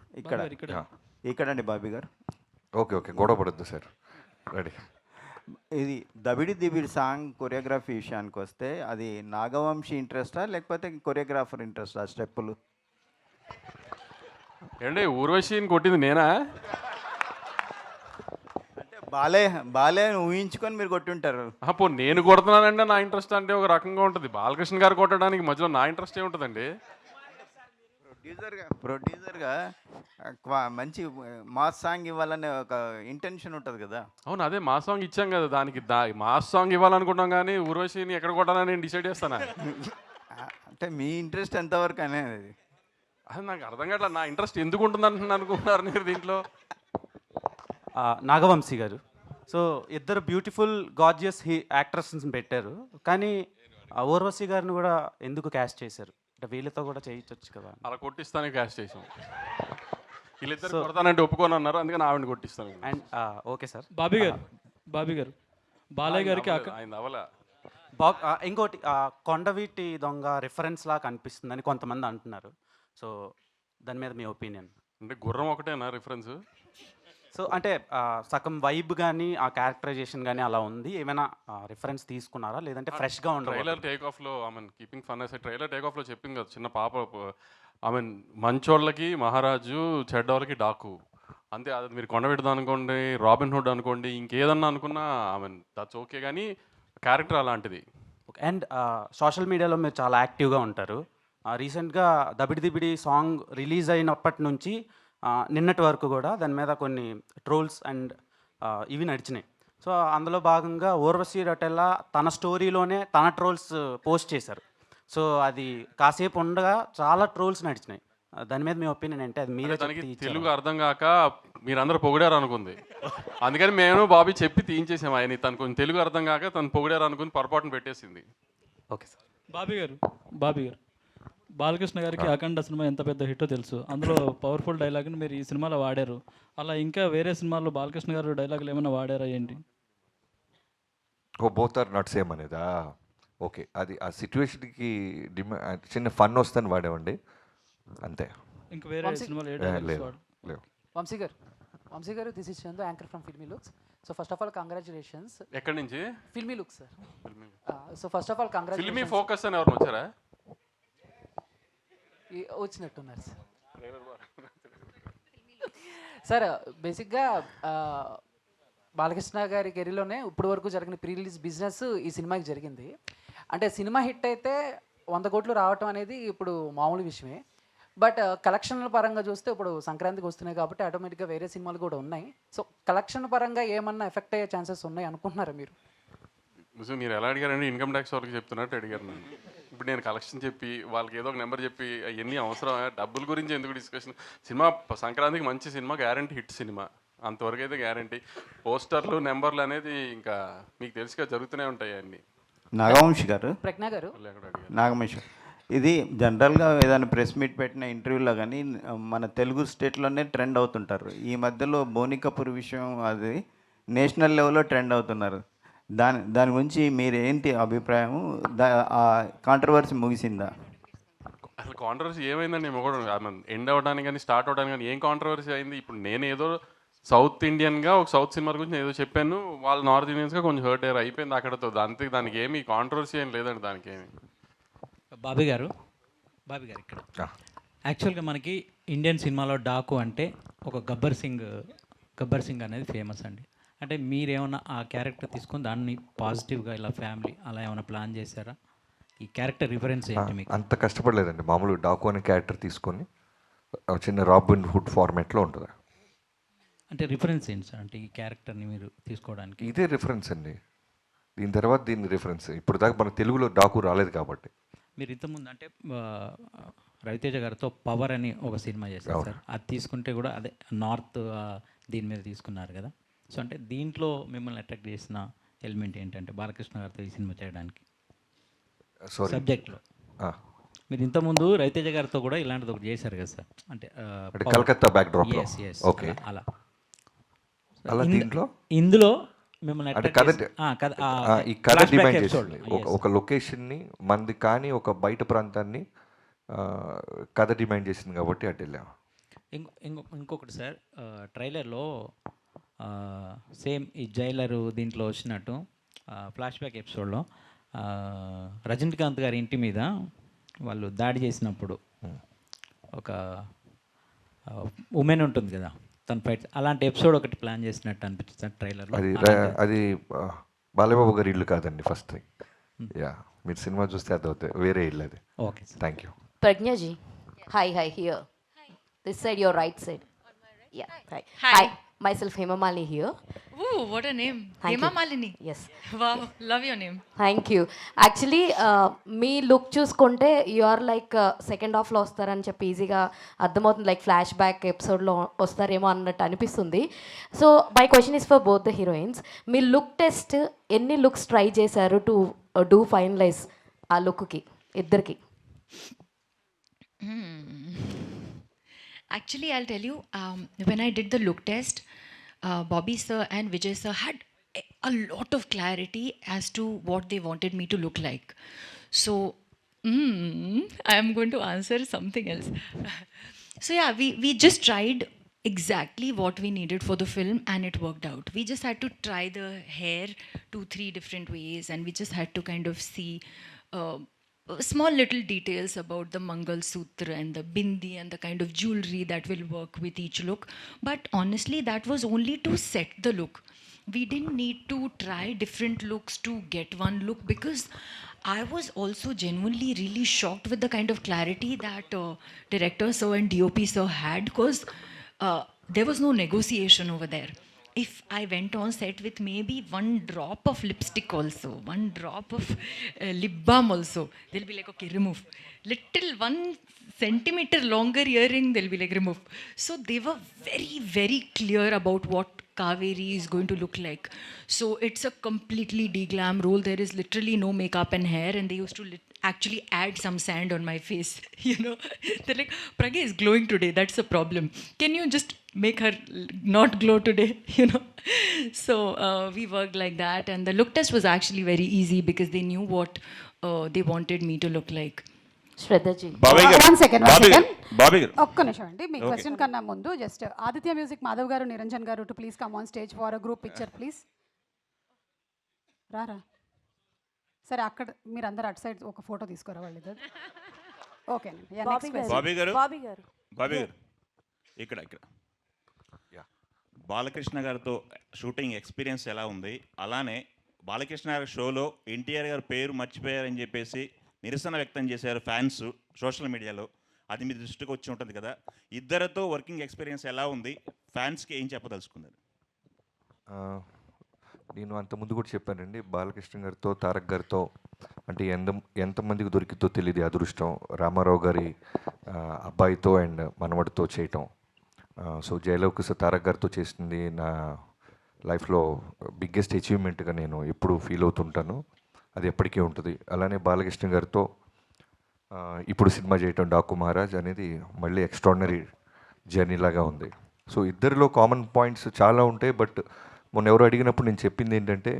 ఇక్కడండి బాబీ గారు. ఓకే గొడవ పడద్దు సార్, రెడీ. ఇది దబిడి దిబిడి సాంగ్ కొరియోగ్రఫీ విషయానికి వస్తే అది నాగవంశీ ఇంట్రెస్టా లేకపోతే కొరియోగ్రాఫర్ ఇంట్రెస్టా స్టెప్పులు? ఏంటి ఊర్వశిని కొట్టింది నేనా? అంటే బాలే ఊహించుకొని మీరు కొట్టుంటారు. పో నేను కొడుతున్నానంటే నా ఇంట్రెస్ట్ అంటే ఒక రకంగా ఉంటుంది. బాలకృష్ణ గారు కొట్టడానికి మధ్యలో నా ఇంట్రెస్ట్ ఏముంటుందండి? ప్రొడ్యూసర్గా మంచి మాస్ సాంగ్ ఇవ్వాలనే ఒక ఇంటెన్షన్ ఉంటుంది కదా. అవును, అదే మా సాంగ్ ఇచ్చాం కదా, దానికి మాస్ సాంగ్ ఇవ్వాలనుకుంటాం కానీ ఊర్వశిని ఎక్కడ కొట్టాలని నేను డిసైడ్ చేస్తానా? అంటే మీ ఇంట్రెస్ట్ ఎంతవరకు అనేది అది నాకు అర్థం కావట్లేదు. నా ఇంట్రెస్ట్ ఎందుకు ఉంటుంది అనుకుంటున్నారు మీరు దీంట్లో? నాగవంశీ గారు, సో ఇద్దరు బ్యూటిఫుల్ గార్జియస్ యాక్ట్రెస్ని పెట్టారు, కానీ ఊర్వశి గారిని కూడా ఎందుకు క్యాస్ట్ చేశారు? అంటే వీళ్ళతో కూడా చేయించవచ్చు కదా. అలా కొట్టిస్తానే క్యాష్ చేసాం. వీళ్ళిద్దరు కొడతానంటే ఒప్పుకొని అన్నారు, అందుకని ఆవిడ కొట్టిస్తాను. And okay sir. బాబీ గారు బాలయ్య గారికి ఆయన అవలా ఇంకోటి కొండవీటి దొంగ రిఫరెన్స్ లా కనిపిస్తుందని కొంతమంది అంటున్నారు. సో దాని మీద మీ ఒపీనియన్? అంటే గుర్రం ఒకటేనా రిఫరెన్స్? సో అంటే సగం వైబ్ కానీ ఆ క్యారెక్టరైజేషన్ కానీ అలా ఉంది, ఏమైనా రిఫరెన్స్ తీసుకున్నారా లేదంటే ఫ్రెష్గా ఉండదు? ట్రైలర్ టేక్ ఆఫ్లో ఐ మీన్ కీపింగ్ ఫన్ అసే ట్రైలర్ టేక్ ఆఫ్లో చెప్పింది కదా, చిన్న పాప ఐ మీన్ మంచోళ్ళకి మహారాజు, చెడ్డోళ్ళకి డాకు అంతే. అది మీరు కొండబెడదాం అనుకోండి, రాబిన్ హుడ్ అనుకోండి, ఇంకేదన్నా అనుకున్నా ఐ మీన్ దట్స్ ఓకే, కానీ క్యారెక్టర్ అలాంటిది. ఓకే. అండ్ సోషల్ మీడియాలో మీరు చాలా యాక్టివ్గా ఉంటారు. రీసెంట్గా దబిడి దిబిడి సాంగ్ రిలీజ్ అయినప్పటి నుంచి నిన్నటి వరకు కూడా దాని మీద కొన్ని ట్రోల్స్ అండ్ ఇవి నడిచినాయి. సో అందులో భాగంగా ఊర్వశి రొటెల్లా తన స్టోరీలోనే తన ట్రోల్స్ పోస్ట్ చేశారు. సో అది కాసేపు ఉండగా చాలా ట్రోల్స్ నడిచినాయి. దాని మీద మీ ఒపీనియన్ అంటే అది మీరే తెలుగు అర్థం కాక మీరందరూ పొగిడారు అనుకుంది, అందుకని మేము బాబీ చెప్పి తీయించేసాము. ఆయన తను కొంచెం తెలుగు అర్థం కాక తను పొగిడారు అనుకుని పొరపాటును పెట్టేసింది. Okay sir. బాబీ గారు బాలకృష్ణ గారికి అఖండ సినిమా ఎంత పెద్ద హిట్టో తెలుసు. అందులో పవర్ఫుల్ డైలాగ్ని మీరు ఈ సినిమాలో వాడారు. అలా ఇంకా వేరే సినిమాల్లో బాలకృష్ణ గారు డైలాగులు ఏమైనా వాడారా ఏంటి? బోత్ ఆర్ నాట్ సేమ్ అనేదా? ఓకే, అది ఆ సిచ్యువేషన్కి చిన్న ఫన్ వస్తుందని వాడేవండి అంతే. ఇంకా వేరే సినిమాలో లేవు. వంశీ గారు this is Chandu, anchor from filmy looks. So first of all congratulations. ఎక్కడి నుంచి? Filmy looks sir. So first of all congratulations. Filmy focus అని ఎవరు వచ్చారా? వచ్చినట్టున్నారు సార్. సార్ బేసిక్గా బాలకృష్ణ గారి కెరీర్లోనే ఇప్పటి వరకు జరిగిన ప్రీ రిలీజ్ బిజినెస్ ఈ సినిమాకి జరిగింది. అంటే సినిమా హిట్ అయితే 100 కోట్లు రావటం అనేది ఇప్పుడు మామూలు విషయమే. బట్ కలెక్షన్ల పరంగా చూస్తే ఇప్పుడు సంక్రాంతికి వస్తున్నాయి కాబట్టి ఆటోమేటిక్గా వేరే సినిమాలు కూడా ఉన్నాయి. సో కలెక్షన్ పరంగా ఏమన్నా ఎఫెక్ట్ అయ్యే ఛాన్సెస్ ఉన్నాయి అనుకుంటున్నారా మీరు? మీరు ఎలా అడిగారంటే ఇన్కమ్ ట్యాక్స్ వాళ్ళకి చెప్తున్నట్టు అడిగారు నన్ను. ఇప్పుడు నేను కలెక్షన్ చెప్పి వాళ్ళకి ఏదో ఒక నెంబర్ చెప్పి అవన్నీ అవసరం? డబ్బుల గురించి ఎందుకు డిస్కషన్? సినిమా సంక్రాంతికి మంచి సినిమా, గ్యారంటీ హిట్ సినిమా, అంతవరకు అయితే గ్యారంటీ. పోస్టర్లు నెంబర్లు అనేది ఇంకా మీకు తెలుసుగా జరుగుతూనే ఉంటాయి అన్నీ. నాగవంశి గారు, ప్రజ్ఞ గారు, నాగవంశి, ఇది జనరల్గా ఏదైనా ప్రెస్ మీట్ పెట్టిన ఇంటర్వ్యూలో కానీ మన తెలుగు స్టేట్లోనే ట్రెండ్ అవుతుంటారు. ఈ మధ్యలో బోని కపూర్ విషయం అది నేషనల్ లెవెల్లో ట్రెండ్ అవుతున్నారు. దాని గురించి మీరు ఏంటి అభిప్రాయం? ఆ కాంట్రవర్సీ ముగిసిందా? అసలు కాంట్రవర్సీ ఏమైందండి? ఎండ్ అవ్వడానికి కానీ స్టార్ట్ అవ్వడానికి కానీ ఏం కాంట్రవర్సీ అయింది? ఇప్పుడు నేను ఏదో సౌత్ ఇండియన్గా ఒక సౌత్ సినిమా గురించి నేను ఏదో చెప్పాను, వాళ్ళు నార్త్ ఇండియన్స్గా కొంచెం హర్ట్ అయ్యారు, అయిపోయింది అక్కడతో. దానికి ఏమి కాంట్రవర్సీ ఏం లేదండి. దానికి ఏమి. బాబీ గారు ఇక్కడ యాక్చువల్గా మనకి ఇండియన్ సినిమాలో డాకు అంటే ఒక గబ్బర్ సింగ్ అనేది ఫేమస్ అండి. అంటే మీరేమన్నా ఆ క్యారెక్టర్ తీసుకొని దాన్ని పాజిటివ్గా ఇలా ఫ్యామిలీ అలా ఏమైనా ప్లాన్ చేశారా? ఈ క్యారెక్టర్ రిఫరెన్స్ ఏంటి మీకు? అంత కష్టపడలేదండి. మామూలు డాకు అనే క్యారెక్టర్ తీసుకొని చిన్న రాబిన్ హుడ్ ఫార్మాట్లో ఉంటుంది. అంటే రిఫరెన్స్ ఏంటి సార్? అంటే ఈ క్యారెక్టర్ని మీరు తీసుకోవడానికి ఇదే రిఫరెన్స్ అండి. దీని తర్వాత దీని రిఫరెన్స్. ఇప్పుడు దాకా మన తెలుగులో డాకు రాలేదు కాబట్టి. మీరు ఇంతకుముందు అంటే రవితేజ గారితో పవర్ అని ఒక సినిమా చేశారు సార్. అది తీసుకుంటే కూడా అదే నార్త్ దీని మీద తీసుకున్నారు కదా. సో అంటే దీంట్లో మిమ్మల్ని అట్రాక్ట్ చేసిన ఎలిమెంట్ ఏంటంటే బాలకృష్ణ గారితో ఈ సినిమా చేయడానికి సబ్జెక్ట్లో? మీరు ఇంతకుముందు రవితేజ గారితో కూడా ఇలాంటిది ఒకటి చేశారు కదా సార్, అంటే కలకత్తా బ్యాక్ డ్రాప్. ఓకే, అలా ఇందులో మిమ్మల్ని ఈ కథ డిమాండ్ చేసింది ఒక లొకేషన్ని మంది కానీ ఒక బయట ప్రాంతాన్ని కథ డిమాండ్ చేసింది కాబట్టి అటు వెళ్ళాము. ఇంకొకటి సార్, ట్రైలర్లో సేమ్ ఈ జైలరు దీంట్లో వచ్చినట్టు ఫ్లాష్ బ్యాక్ ఎపిసోడ్లో రజనీకాంత్ గారి ఇంటి మీద వాళ్ళు దాడి చేసినప్పుడు ఒక ఉమెన్ ఉంటుంది కదా, తన ఫైట్, అలాంటి ఎపిసోడ్ ఒకటి ప్లాన్ చేసినట్టు అనిపిస్తుంది ట్రైలర్లో. అది బాలయ్యబాబు గారి ఇల్లు కాదండి ఫస్ట్ థింగ్. యా, మీరు సినిమా చూస్తే అది అవుతాయి, వేరే ఇల్లు అది. Okay, thank you. Prajnaji. Hi, here. This side, your right side. Yeah, hi. Hi. Myself, Hema Malini here. Ooh, what a name. Thank Hema you. Malini. Yes. Wow, love your name. Thank you. Actually, me look చూసుకుంటే యు ఆర్ లైక్ సెకండ్ హాఫ్లో వస్తారని చెప్పి ఈజీగా అర్థమవుతుంది, లైక్ ఫ్లాష్ బ్యాక్ ఎపిసోడ్లో వస్తారేమో అన్నట్టు అనిపిస్తుంది. So my question is for both the heroines. Me look test ఎన్ని లుక్స్ ట్రై చేశారు టు డూ ఫైనలైజ్ ఆ లుక్కి ఇద్దరికి? Actually, I'll tell you, when I did the look test, Bobby sir and Vijay sir had a lot of clarity as to what they wanted me to look like. So, I am going to answer something else. So yeah, we just tried exactly what we needed for the film and it worked out. We just had to try the hair 2-3 different ways and we just had to kind of see small little details about the Mangal Sutra and the bindi and the kind of jewelry that will work with each look. But honestly, that was only to set the look. We didn't need to try different looks to get one look because I was also genuinely really shocked with the kind of clarity that director sir and DOP sir had because there was no negotiation over there. If I went on set with maybe one drop of lipstick also, one drop of lip balm also, they'll be like, okay, remove. Little 1 centimeter longer earring, they'll be like, remove. So they were very, very clear about what Kaveri is going to look like. So it's a completely de-glam role. There is literally no makeup and hair and they used to actually add some sand on my face, you know. They're like, Pragya is glowing today, that's a problem. Can you just make her not glow today, you know? So we worked like that and the look test was actually very easy because they knew what they wanted me to look like. శ్రద్ధజీ, వన్ సెకండ్ బాబీ గారు ఒక్క నిమిషం అండి. మీ క్వశ్చన్ కన్నా ముందు జస్ట్ ఆదిత్య మ్యూజిక్ మాధవ్ గారు, నిరంజన్ గారు to please come on stage for a group picture please. రారా సరే, అక్కడ మీరు అందరు అటు సైడ్ ఒక ఫోటో తీసుకోరా వాళ్ళు ఇద్దరు. ఓకే బాబీ గారు బాబీ గారు ఇక్కడ బాలకృష్ణ గారితో షూటింగ్ ఎక్స్పీరియన్స్ ఎలా ఉంది? అలానే బాలకృష్ణ గారి షోలో ఎన్టీఆర్ గారి పేరు మర్చిపోయారని చెప్పేసి నిరసన వ్యక్తం చేశారు ఫ్యాన్స్ సోషల్ మీడియాలో. అది మీ దృష్టికి వచ్చి ఉంటుంది కదా, ఇద్దరితో వర్కింగ్ ఎక్స్పీరియన్స్ ఎలా ఉంది? ఫ్యాన్స్కి ఏం చెప్పదలుచుకున్నారు? నేను అంతకుముందు కూడా చెప్పానండి, బాలకృష్ణ గారితో తారక్ గారితో అంటే ఎంతమందికి దొరికితో తెలియదు అదృష్టం. రామారావు గారి అబ్బాయితో అండ్ మనవడితో చేయటం. సో జయలవకుశ తారక్ గారితో చేసింది నా లైఫ్లో బిగ్గెస్ట్ అచీవ్మెంట్గా నేను ఎప్పుడు ఫీల్ అవుతుంటాను. అది ఎప్పటికీ ఉంటుంది. అలానే బాలకృష్ణ గారితో ఇప్పుడు సినిమా చేయటం డాకు మహారాజ్ అనేది మళ్ళీ ఎక్స్ట్రాడినరీ జర్నీ లాగా ఉంది. సో ఇద్దరిలో కామన్ పాయింట్స్ చాలా ఉంటాయి. బట్ మొన్న ఎవరు అడిగినప్పుడు నేను చెప్పింది ఏంటంటే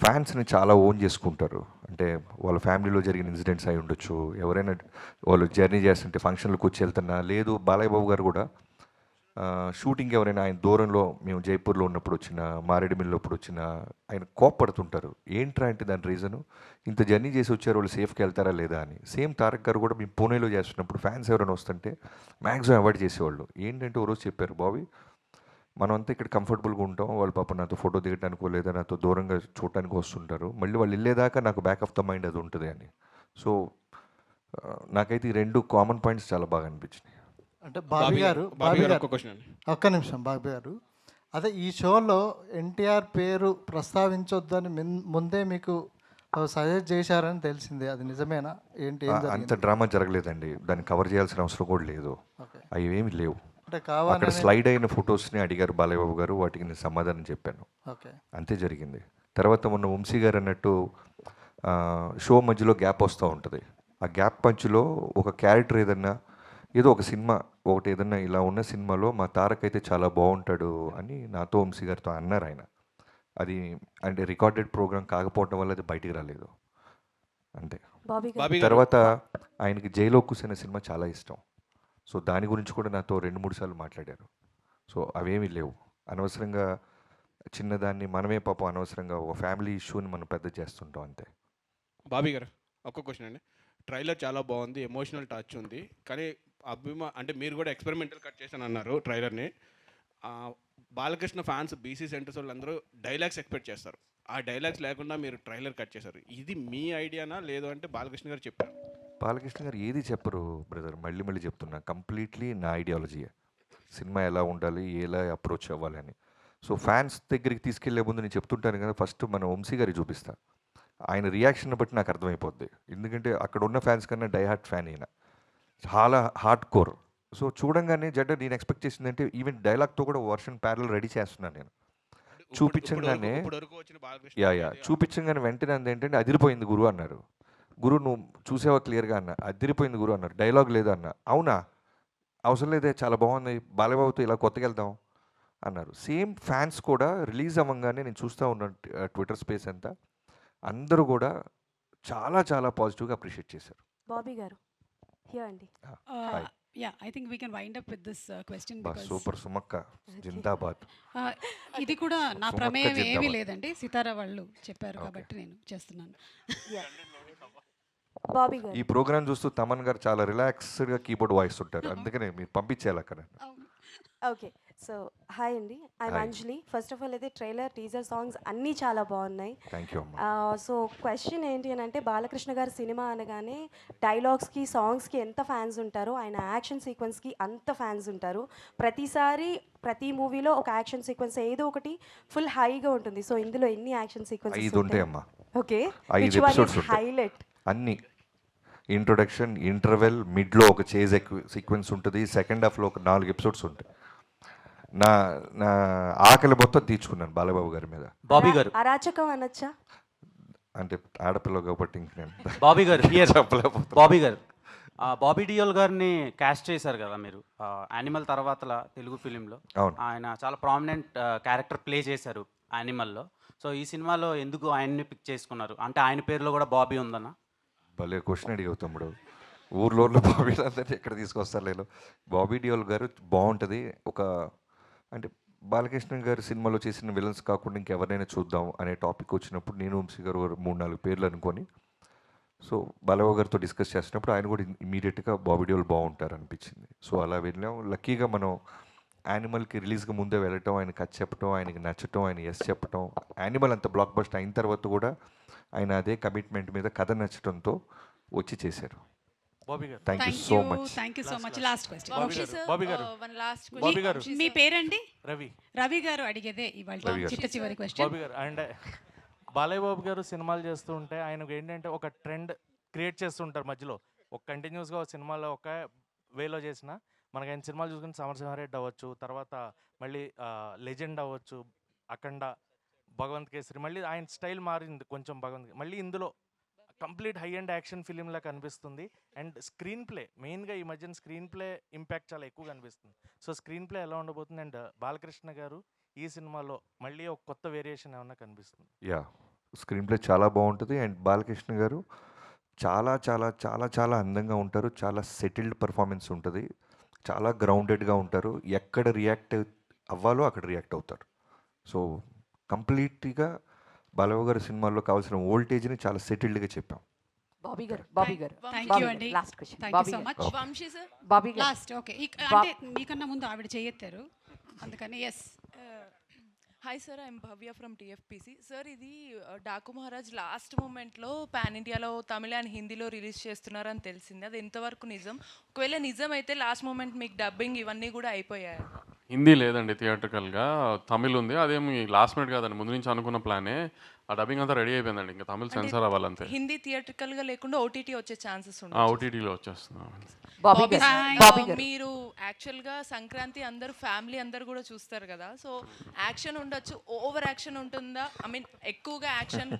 ఫ్యాన్స్ని చాలా ఓన్ చేసుకుంటారు. అంటే వాళ్ళ ఫ్యామిలీలో జరిగిన ఇన్సిడెంట్స్ అయి ఉండొచ్చు, ఎవరైనా వాళ్ళు జర్నీ చేస్తుంటే ఫంక్షన్లకు వచ్చి వెళ్తున్నా, లేదు బాలయ్య బాబు గారు కూడా షూటింగ్ ఎవరైనా ఆయన దూరంలో మేము జైపూర్లో ఉన్నప్పుడు వచ్చిన, మారేడుమిల్లి అప్పుడు వచ్చిన ఆయన కోప్పడుతుంటారు. ఏంట్రా అంటే దాని రీజను, ఇంత జర్నీ చేసి వచ్చారు వాళ్ళు సేఫ్కి వెళ్తారా లేదా అని. సేమ్ తారక్ గారు కూడా మేము పూణేలో చేస్తున్నప్పుడు ఫ్యాన్స్ ఎవరైనా వస్తుంటే మ్యాక్సిమం అవాయిడ్ చేసేవాళ్ళు. ఏంటంటే ఓ రోజు చెప్పారు, బాబీ మనం అంతా ఇక్కడ కంఫర్టబుల్గా ఉంటాం, వాళ్ళు పాప నాతో ఫోటో దిగడానికో లేదా నాతో దూరంగా చూడటానికి వస్తుంటారు, మళ్ళీ వాళ్ళు వెళ్ళేదాకా నాకు బ్యాక్ ఆఫ్ ద మైండ్ అది ఉంటుంది అని. సో నాకైతే ఈ రెండు కామన్ పాయింట్స్ చాలా బాగా అనిపించినాయి. అంటే బాబీ గారు ఒక్క నిమిషం, బాబీ గారు అదే ఈ షోలో ఎన్టీఆర్ పేరు ప్రస్తావించొద్దని ముందే మీకు సజెస్ట్ చేశారని తెలిసింది, అది నిజమేనా? ఏంటి? అంత డ్రామా జరగలేదండి, దాన్ని కవర్ చేయాల్సిన అవసరం కూడా లేదు, అవి ఏమి లేవు. అంటే అక్కడ స్లైడ్ అయిన ఫొటోస్ని అడిగారు బాలయ్య బాబు గారు, వాటికి నేను సమాధానం చెప్పాను, అంతే జరిగింది. తర్వాత మొన్న వంశీ గారు అన్నట్టు షో మధ్యలో గ్యాప్ వస్తూ ఉంటుంది. ఆ గ్యాప్ మధ్యలో ఒక క్యారెక్టర్ ఏదన్నా ఏదో ఒక సినిమా ఒకటి ఏదన్నా ఇలా ఉన్న సినిమాలో మా తారక్ అయితే చాలా బాగుంటాడు అని నాతో వంశీ గారితో అన్నారు ఆయన. అది అంటే రికార్డెడ్ ప్రోగ్రామ్ కాకపోవడం వల్ల అది బయటికి రాలేదు అంతే. తర్వాత ఆయనకి జైలో కూర్చున్న సినిమా చాలా ఇష్టం. సో దాని గురించి కూడా నాతో 2-3 సార్లు మాట్లాడారు. సో అవేమీ లేవు. అనవసరంగా చిన్నదాన్ని మనమే పాపం అనవసరంగా ఒక ఫ్యామిలీ ఇష్యూని మనం పెద్ద చేస్తుంటాం అంతే. బాబీ గారు ఒక్క క్వశ్చన్ అండి. ట్రైలర్ చాలా బాగుంది, ఎమోషనల్ టచ్ ఉంది, కానీ అంటే మీరు కూడా ఎక్స్పెరిమెంటల్ కట్ చేశాను అన్నారు ట్రైలర్ని. బాలకృష్ణ ఫ్యాన్స్ బీసీ సెంటర్స్ వాళ్ళు అందరూ డైలాగ్స్ ఎక్స్పెక్ట్ చేస్తారు. ఆ డైలాగ్స్ లేకుండా మీరు ట్రైలర్ కట్ చేశారు. ఇది మీ ఐడియానా లేదు అంటే బాలకృష్ణ గారు చెప్పారు? బాలకృష్ణ గారు ఏది చెప్పరు బ్రదర్, మళ్ళీ మళ్ళీ చెప్తున్నా, కంప్లీట్లీ నా ఐడియాలజీయే. సినిమా ఎలా ఉండాలి, ఎలా అప్రోచ్ అవ్వాలి అని. సో ఫ్యాన్స్ దగ్గరికి తీసుకెళ్లే ముందు నేను చెప్తుంటాను కదా, ఫస్ట్ మన వంశీ గారికి చూపిస్తా. ఆయన రియాక్షన్ బట్టి నాకు అర్థమైపోద్ది. ఎందుకంటే అక్కడ ఉన్న ఫ్యాన్స్ కన్నా డైహార్ట్ ఫ్యాన్ అయినా చాలా హార్డ్ కోర్. సో చూడంగానే నేను ఎక్స్పెక్ట్ చేసిందంటే ఈవెన్ డైలాగ్తో కూడా వర్షన్ ప్యారల్ రెడీ చేస్తున్నాను నేను. చూపించగానే చూపించగానే వెంటనే ఏంటంటే అదిరిపోయింది గురు అన్నారు. గురు నువ్వు చూసావా క్లియర్గా అన్న, అదిరిపోయింది గురు అన్నారు. డైలాగ్ లేదా అన్న, అవునా అవసరం లేదే చాలా బాగుంది, బాలయ్యబాబుతో ఇలా కొత్తగా వెళ్దాం అన్నారు. సేమ్ ఫ్యాన్స్ కూడా రిలీజ్ అవ్వగానే నేను చూస్తూ ఉన్నాను ట్విట్టర్ స్పేస్ అంతా, అందరూ కూడా చాలా చాలా పాజిటివ్గా అప్రిషియేట్ చేశారు. బాబీ గారు హియర్ అండి. Yeah, I think we can wind up with this question because super సుమక్క జిందాబాద్. ఇది కూడా నా ప్రమేయం ఏమీ లేదండి, సితారా వాళ్ళు చెప్పారు కాబట్టి నేను చేస్తున్నాను. బాబీ గారు ఈ ప్రోగ్రామ్ చూస్తూ తమన్ గారు చాలా రిలాక్స్డ్గా కీబోర్డ్ వాయిస్ ఉంటారు, అందుకనే మీరు పంపించేయాలి అక్కడ. ఓకే, సో హాయ్ అండి, I'm Anjali. First of all అయితే ట్రైలర్, టీజర్, సాంగ్స్ అన్నీ చాలా బాగున్నాయి. Thank you. సో క్వశ్చన్ ఏంటి అని అంటే, బాలకృష్ణ గారి సినిమా అనగానే డైలాగ్స్కి, సాంగ్స్కి ఎంత ఫ్యాన్స్ ఉంటారో, ఆయన యాక్షన్ సీక్వెన్స్కి అంత ఫ్యాన్స్ ఉంటారు. ప్రతిసారి ప్రతి మూవీలో ఒక యాక్షన్ సీక్వెన్స్ ఏదో ఒకటి ఫుల్ హైగా ఉంటుంది. సో ఇందులో ఎన్ని యాక్షన్ సీక్వెన్సెస్ 5 ఉంటాయమ్మా. ఓకే, 5 ఎపిసోడ్స్ హైలైట్ అన్నీ. ఇంట్రొడక్షన్, ఇంటర్వెల్, మిడ్లో ఒక చేజ్ సీక్వెన్స్ ఉంటుంది, సెకండ్ హాఫ్లో ఒక 4 ఎపిసోడ్స్ ఉంటాయి. నా నా ఆకలి మొత్తం తీర్చుకున్నాను బాలబాబు గారి మీద. బాబీ గారు అరాచకం అనొచ్చా అంటే ఆడపిల్ల కాబట్టి ఇంక నేను బాబీ గారు చెప్పలేకపోతే. బాబీ గారు బాబీ డియోల్ గారిని క్యాస్ట్ చేశారు కదా మీరు యానిమల్ తర్వాత తెలుగు ఫిలింలో. ఆయన చాలా ప్రామినెంట్ క్యారెక్టర్ ప్లే చేశారు యానిమల్లో. సో ఈ సినిమాలో ఎందుకు ఆయన్ని పిక్ చేసుకున్నారు? అంటే ఆయన పేరులో కూడా బాబీ ఉందన్నా? భలే క్వశ్చన్ అడిగావు తమ్ముడు. ఊర్లో బాబీ అందరినీ ఎక్కడ తీసుకొస్తారు లేదు. బాబీ డియోల్ గారు బాగుంటుంది. ఒక అంటే బాలకృష్ణ గారి సినిమాలో చేసిన విలన్స్ కాకుండా ఇంకెవరినైనా చూద్దాం అనే టాపిక్ వచ్చినప్పుడు నేను వంశీ గారు 3-4 పేర్లు అనుకొని, సో బాలయ్య గారితో డిస్కస్ చేసినప్పుడు ఆయన కూడా ఇమీడియట్గా బాబీ డియోల్ బాగుంటారు అనిపించింది. సో అలా వెళ్ళాం. లక్కీగా మనం యానిమల్కి రిలీజ్గా ముందే వెళ్ళటం, ఆయన కథ చెప్పటం, ఆయనకి నచ్చటం, ఆయన ఎస్ చెప్పటం, యానిమల్ అంత బ్లాక్ బస్టర్ అయిన తర్వాత కూడా ఆయన అదే కమిట్మెంట్ మీద కథ నచ్చటంతో వచ్చి చేశారు. Thank you so much. Thank you so much. Last question Bobby గారు, మీ పేరండి? రవి. రవి గారు అడిగేదే ఇవాళ చివరి క్వశ్చన్. బాబీ గారు అండ్ బాలయ్య బాబు గారు సినిమాలు చేస్తూ ఉంటే ఆయనకు ఏంటంటే ఒక ట్రెండ్ క్రియేట్ చేస్తుంటారు మధ్యలో. ఒక కంటిన్యూస్గా ఒక సినిమాలో ఒక వేలో చేసిన మనకి ఆయన సినిమాలు చూసుకుని సమరసింహారెడ్డి అవ్వచ్చు, తర్వాత మళ్ళీ లెజెండ్ అవ్వచ్చు, అఖండ, భగవంత్ కేసరి, మళ్ళీ ఆయన స్టైల్ మారింది కొంచెం భగవంత్. మళ్ళీ ఇందులో కంప్లీట్ హై అండ్ యాక్షన్ ఫిలింలా కనిపిస్తుంది. అండ్ స్క్రీన్ ప్లే మెయిన్గా ఈ మధ్యన స్క్రీన్ ప్లే ఇంపాక్ట్ చాలా ఎక్కువ కనిపిస్తుంది. సో స్క్రీన్ ప్లే ఎలా ఉండబోతుంది? అండ్ బాలకృష్ణ గారు ఈ సినిమాలో మళ్ళీ ఒక కొత్త వేరియేషన్ ఏమన్నా కనిపిస్తుంది? యా, స్క్రీన్ ప్లే చాలా బాగుంటుంది. అండ్ బాలకృష్ణ గారు చాలా చాలా చాలా చాలా అందంగా ఉంటారు. చాలా సెటిల్డ్ పర్ఫార్మెన్స్ ఉంటుంది. చాలా గ్రౌండెడ్గా ఉంటారు. ఎక్కడ రియాక్ట్ అవ్వాలో అక్కడ రియాక్ట్ అవుతారు. సో కంప్లీట్గా బాలయ్య గారి సినిమాల్లో కావాల్సిన వోల్టేజ్ని చాలా సెటిల్డ్గా చెప్పాం. బాబీ గారు థ్యాంక్ యూ అండి. Last question. Thank you so much. Vamsi sir Bobby గారు లాస్ట్. ఓకే, అంటే మీకన్నా ముందు ఆవిడ చేయెత్తారు అందుకని. Yes hi sir, I am Bhavya from TFPC. Sir ఇది డాకు మహారాజ్ లాస్ట్ మూమెంట్లో పాన్ ఇండియాలో తమిళ అండ్ హిందీలో రిలీజ్ చేస్తున్నారని తెలిసింది. అది ఎంతవరకు నిజం? ఒకవేళ నిజం అయితే లాస్ట్ మూమెంట్ మీకు డబ్బింగ్ ఇవన్నీ కూడా అయిపోయాయి? హిందీ లేదండి, థియేట్రికల్గా తమిళ్ ఉంది. అదేమి లాస్ట్ మినిట్ కాదండి, ముందు నుంచి అనుకున్న ప్లానే. ఆ డబ్బింగ్ అంతా రెడీ అయిపోయిందండి, ఇంకా తమిళ్ సెన్సార్ అవ్వాలంతే. హిందీ థియేట్రికల్గా లేకుండా ఓటీటీ వచ్చే ఛాన్సెస్ ఉన్నాయి. ఓటీటీలో వచ్చేస్తున్నాం. మీరు యాక్చువల్గా సంక్రాంతి అందరూ ఫ్యామిలీ అందరు కూడా చూస్తారు కదా, సో యాక్షన్ ఉండొచ్చు, ఓవర్ యాక్షన్ ఉంటుందా? ఐ మీన్ ఎక్కువగా యాక్షన్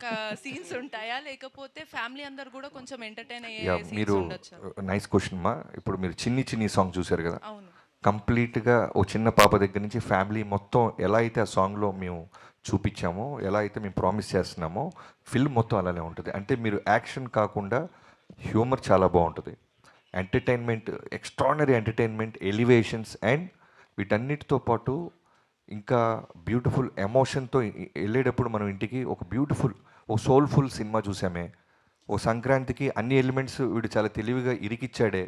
సీన్స్ ఉంటాయా, లేకపోతే ఫ్యామిలీ అందరు కూడా కొంచెం ఎంటర్టైన్ అయ్యే సీన్స్ ఉండొచ్చు? నైస్ క్వశ్చన్ మా. ఇప్పుడు మీరు చిన్ని చిన్ని సాంగ్ చూశారు కదా, అవును. కంప్లీట్గా ఓ చిన్న పాప దగ్గర నుంచి ఫ్యామిలీ మొత్తం ఎలా అయితే ఆ సాంగ్లో మేము చూపించామో, ఎలా అయితే మేము ప్రామిస్ చేస్తున్నామో, ఫిల్మ్ మొత్తం అలానే ఉంటుంది. అంటే మీరు యాక్షన్ కాకుండా హ్యూమర్ చాలా బాగుంటుంది, entertainment, extraordinary entertainment, elevations, and వీటన్నిటితో పాటు ఇంకా బ్యూటిఫుల్ ఎమోషన్తో వెళ్ళేటప్పుడు మనం ఇంటికి ఒక బ్యూటిఫుల్ ఒక సోల్ఫుల్ సినిమా చూసామే. ఓ సంక్రాంతికి అన్ని ఎలిమెంట్స్ వీడు చాలా తెలివిగా ఇరికిచ్చాడే,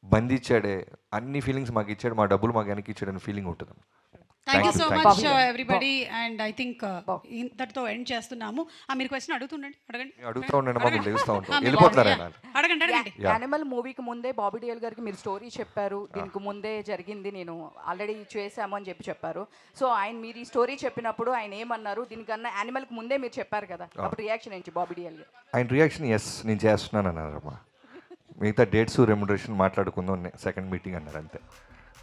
బంధించాడే, అన్ని ఫీలింగ్స్ మాకు ఇచ్చాడు, మా డబ్బులు మాకు వెనక్కి ఇచ్చాడని ఫీలింగ్ ఉంటుంది. Thank you so much everybody. And I think ఇంతటితో ఎండ్ చేస్తున్నాము. మీరు క్వశ్చన్ అడుగుతుండండి, అడగండి. అడుగుతూ ఉండండి, మాకు లేస్తూ ఉంటాం, వెళ్ళిపోతారు. అడగండి అడగండి. యానిమల్ మూవీకి ముందే బాబీ డియోల్ గారికి మీరు స్టోరీ చెప్పారు, దీనికి ముందే జరిగింది, నేను ఆల్రెడీ చేశాము అని చెప్పారు. సో ఆయన మీరు ఈ స్టోరీ చెప్పినప్పుడు ఆయన ఏమన్నారు, దీనికన్నా యానిమల్కి ముందే మీరు చెప్పారు కదా, అప్పుడు రియాక్షన్ ఏంటి బాబీ డియోల్ గారు? ఆయన రియాక్షన్ ఎస్ నేను చేస్తున్నాను అన్నారమ్మా. మిగతా డేట్స్ రెమ్యునరేషన్ మాట్లాడుకుందాం సెకండ్ మీటింగ్ అన్నారు, అంతే.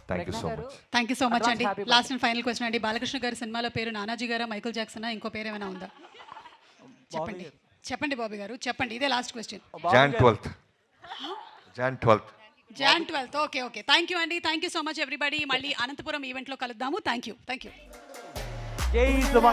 Thank you so much. Thank you so much అండి. లాస్ట్ అండ్ ఫైనల్ క్వశ్చన్ అండి. బాలకృష్ణ గారి సినిమాలో పేరు నానాజీ గారా, మైకల్ జాక్సనా, ఇంకో పేరు ఏమైనా ఉందా? చెప్పండి చెప్పండి బాబీ గారు, చెప్పండి. ఇదే last question. Jan 12th. Jan 12th. Okay okay. Thank you అండి. Thank you so much everybody. మళ్ళీ అనంతపురం ఈవెంట్లో కలుద్దాము. Thank you. జై సుమ.